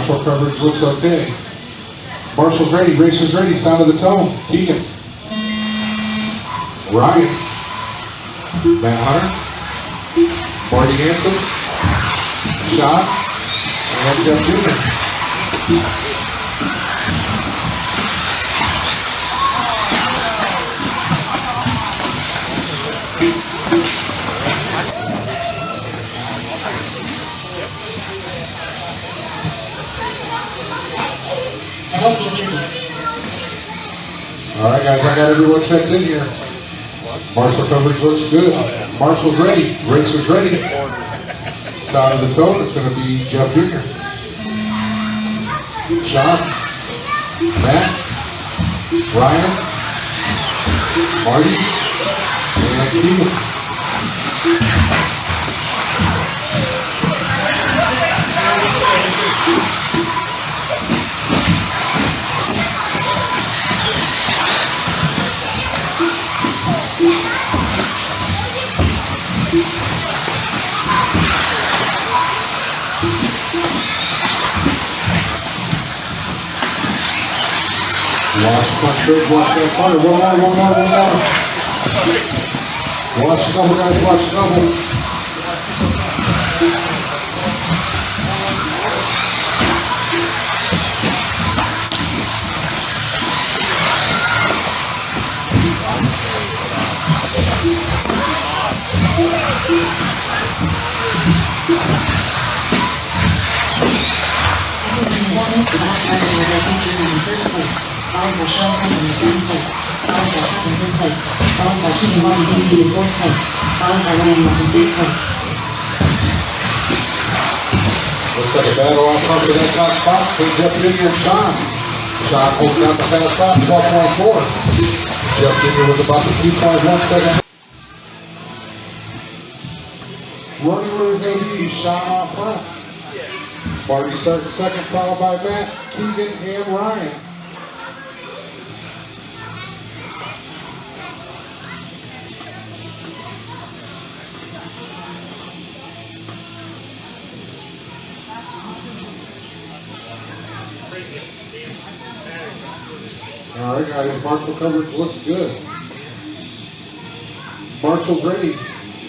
Marshall coverage looks okay. Marshall's ready, racer's ready, sound of the tone. Keegan. Ryan. Matt Hunter. Marty Hanson. Sean. And Jeff Jr. All right, guys, I got everyone checked in here. Marshall coverage looks good. Marshall's ready. Racer's ready. Side of the tone, it's going to be Jeff Jr. Sean. Matt. Ryan. Marty. And Keegan. Watch punch bridge, watch that corner. One more. Watch the double, guys, watch the double. Followed by Sean Kemp in second place, followed by Chuck in third place, followed by Keegan Buggy DVD in fourth place, followed by Ryan Moss in fifth place. Looks like a battle out front for that top spot between Jeff Jr. and Sean. Sean holding out the fast stop, 12.4. Jeff Jr. with about the 2.1 second. Running where it's going to be Sean out front. Marty starting second, followed by Matt, Keegan, and Ryan. All right, guys, Marshall coverage looks good. Marshall's ready.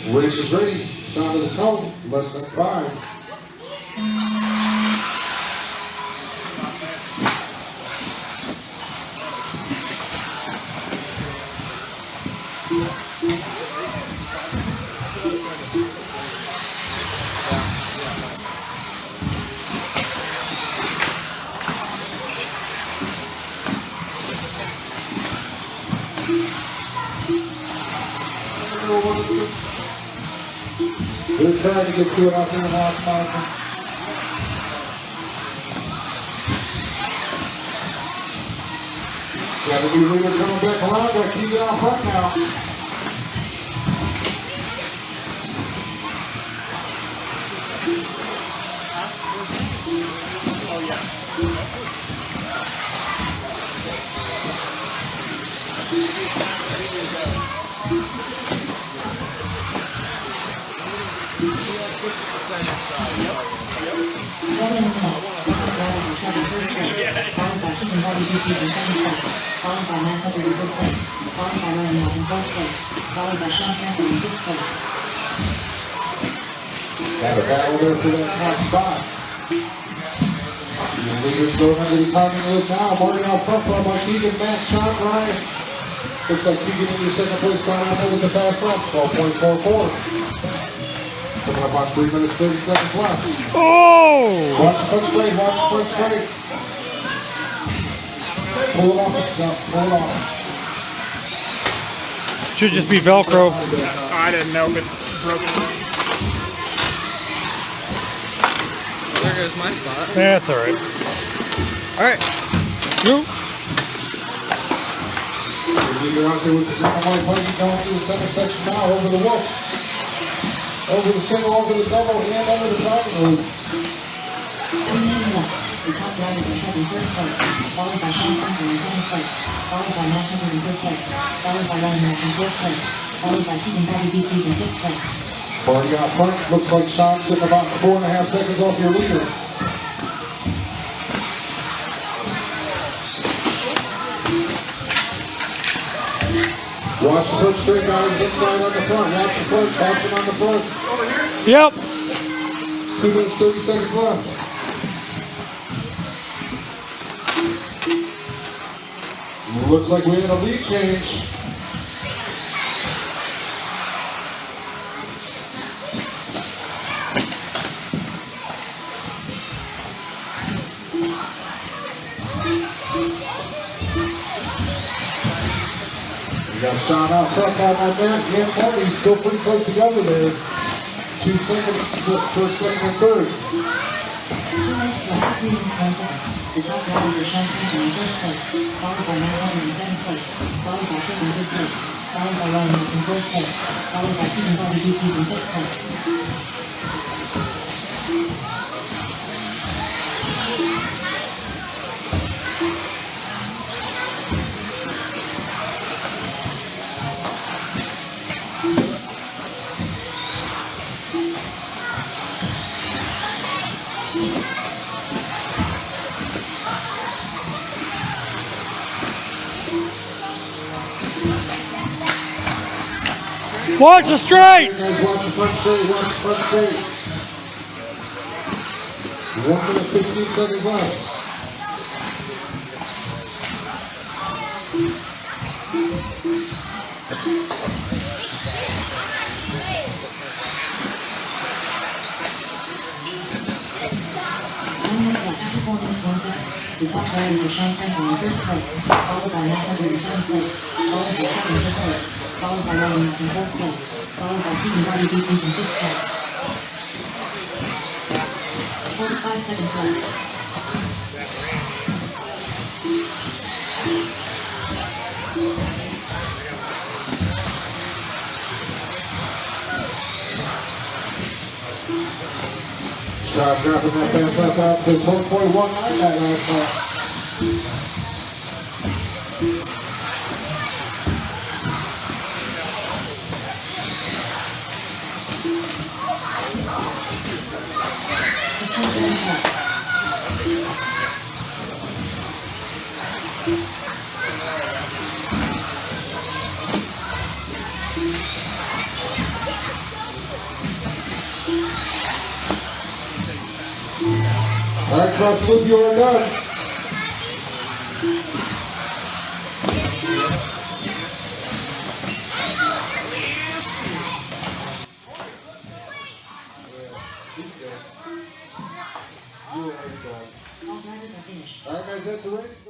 Racer's ready. Sound of the tone. Less than 5. They're trying to get to it out there in the last margin. Got to be leader coming back around. Got to keep it out front now. Followed by Keegan Buggy DVD in second place, followed by Matt Hunter in third place, followed by Ryan Moss in fourth place, followed by Sean Kemp in fifth place. Got a battle there for that top spot. The leaders going under the timing loop now. Marty out front, followed by Keegan, Matt, Sean, Ryan. Looks like Keegan in your second place, down on there with the fast lap, 12.44. Coming up on 3 minutes, 30 seconds left. Oh! Watch the punch straight, watch the punch straight. Pull it off, no, pull it off. Should just be Velcro. I didn't know if it broke it. There goes my spot. That's alright. Alright. Go. Leader out there with the green and white buggy going through the center section now, over the whoops. Over the single, over the double, and over the timing loop. 3 minutes left. The top drivers are set in first place, followed by Sean Kemp in second place, followed by Matt Hunter in third place, followed by Ryan Moss in fourth place, followed by Keegan Buggy DVD in fifth place. Marty out front, looks like Sean sitting about 4.5 seconds off your leader. Watch the foot straight, guys. Inside on the front. Watch the foot. Caution on the front. Yep. 2 minutes, 30 seconds left. Looks like we had a lead change. We got a shot out front by my man. Yeah, Marty still pretty close together there. 2 seconds for second and third. 2 minutes left, 3 minutes 1 second. The top riders are Champagne in first place, followed by Manhattan in second place, followed by Trick in third place, followed by Ryan in fourth place, followed by Keith and Buggy in fifth place. Watch the straight. Guys, watch the front straight. Watch the front straight. 1 minute, 15 seconds left. After 4 minutes 1 second, the top riders are Champagne in first place, followed by Manhattan in seventh place, followed by Trick in third place, followed by Ryan in fourth place, followed by Keith and Buggy in fifth place. 45 seconds left. Shot dropping that fast left out to 12.19 that last lap. All right, cross loop, you are done. All drivers are finished. All right, guys, that's the race.